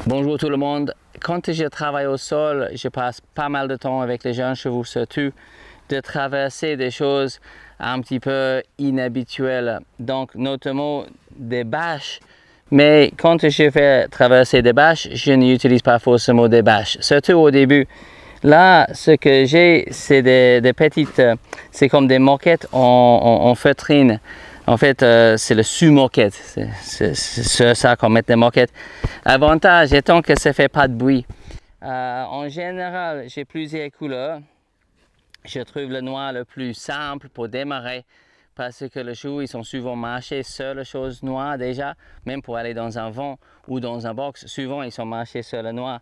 Bonjour tout le monde. Quand je travaille au sol, je passe pas mal de temps avec les jeunes chevaux, surtout de traverser des choses un petit peu inhabituelles, donc notamment des bâches. Mais quand je fais traverser des bâches, je n'utilise pas forcément des bâches, surtout au début. Là, ce que j'ai, c'est des petites, c'est comme des moquettes en feutrine. En fait, c'est le sous-moquette, c'est ça qu'on met des moquettes. Avantage étant que ça ne fait pas de bruit. En général, j'ai plusieurs couleurs. Je trouve le noir le plus simple pour démarrer parce que les chevaux, ils sont souvent marchés sur les choses noires déjà, même pour aller dans un vent ou dans un box, souvent ils sont marchés sur le noir.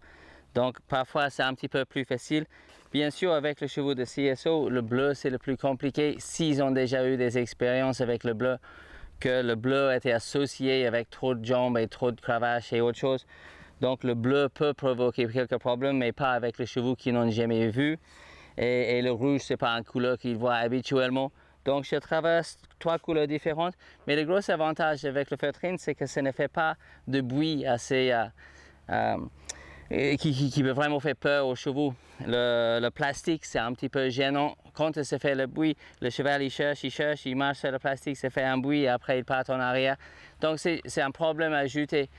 Donc parfois c'est un petit peu plus facile. Bien sûr, avec les chevaux de CSO, le bleu c'est le plus compliqué s'ils ont déjà eu des expériences avec le bleu, que le bleu était associé avec trop de jambes et trop de cravaches et autre chose. Donc le bleu peut provoquer quelques problèmes, mais pas avec les chevaux qui n'ont jamais vu. Et le rouge, c'est pas une couleur qu'ils voient habituellement. Donc je traverse 3 couleurs différentes, mais le gros avantage avec le feutrine, c'est que ça ne fait pas de bruit assez qui peut vraiment faire peur aux chevaux. Le plastique, c'est un petit peu gênant. Quand ça fait le bruit, le cheval il cherche, il marche sur le plastique, ça fait un bruit et après il part en arrière. Donc c'est un problème à ajouter.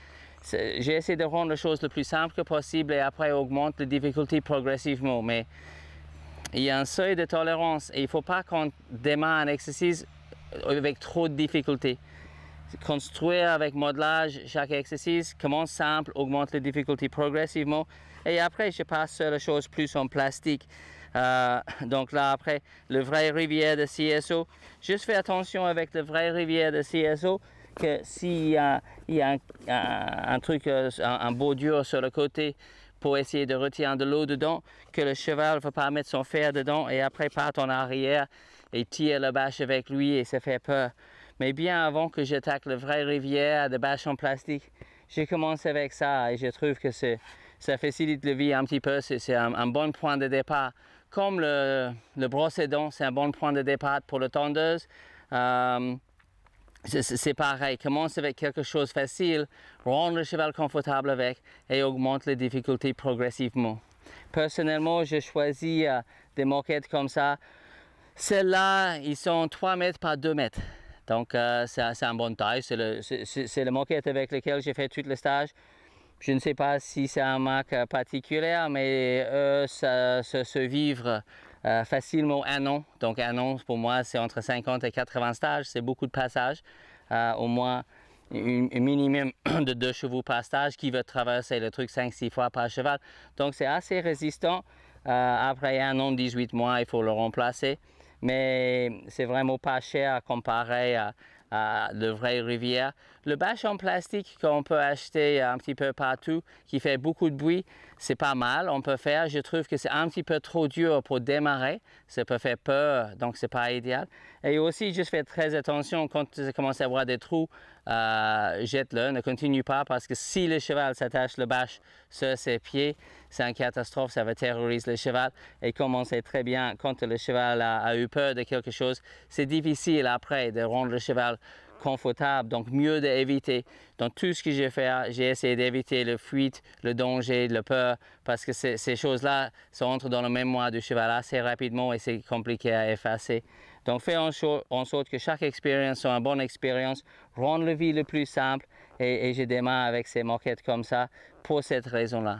J'ai essayé de rendre les choses le plus simple que possible et après augmente la difficulté progressivement. Mais il y a un seuil de tolérance et il ne faut pas qu'on démarre un exercice avec trop de difficultés. Construire avec modelage chaque exercice, commence simple, augmente les difficultés progressivement et après je passe sur les choses plus en plastique. Donc là après, le vrai rivière de CSO, juste fais attention avec le vrai rivière de CSO que s'il y a un truc, un bordure sur le côté pour essayer de retirer de l'eau dedans, que le cheval ne va pas mettre son fer dedans et après part en arrière et tire la bâche avec lui et ça fait peur. Mais bien avant que j'attaque le vrai rivière de bâches en plastique, j'ai commencé avec ça et je trouve que ça facilite la vie un petit peu, c'est un bon point de départ. Comme le brosse à dents, c'est un bon point de départ pour la tondeuse. C'est pareil, commence avec quelque chose de facile, rendre le cheval confortable avec et augmente les difficultés progressivement. Personnellement, j'ai choisi des moquettes comme ça. Celles-là, ils sont 3 mètres par 2 mètres. Donc c'est une bonne taille, c'est le moquette avec lequel j'ai fait tout le stage. Je ne sais pas si c'est une marque particulière, mais eux, ça se vivre facilement un an. Donc un an, pour moi, c'est entre 50 et 80 stages, c'est beaucoup de passages. Au moins un minimum de 2 chevaux par stage qui veut traverser le truc 5-6 fois par cheval. Donc c'est assez résistant. Après un an, 18 mois, il faut le remplacer. Mais c'est vraiment pas cher comparé à le vrai rivière. Le bâche en plastique qu'on peut acheter un petit peu partout, qui fait beaucoup de bruit, c'est pas mal, on peut faire. Je trouve que c'est un petit peu trop dur pour démarrer, ça peut faire peur, donc c'est pas idéal. Et aussi, juste faites très attention quand vous commencez à avoir des trous, jette-le, ne continue pas parce que si le cheval s'attache le bâche sur ses pieds, c'est une catastrophe, ça va terroriser le cheval. Et comme on sait très bien, quand le cheval a eu peur de quelque chose, c'est difficile après de rendre le cheval confortable, donc mieux d'éviter. Dans tout ce que j'ai fait, j'ai essayé d'éviter le fuite, le danger, le peur, parce que ces choses-là entrent dans la mémoire du cheval assez rapidement et c'est compliqué à effacer. Donc fais en sorte que chaque expérience soit une bonne expérience, rendre la vie le plus simple et je démarre avec ces moquettes comme ça pour cette raison-là.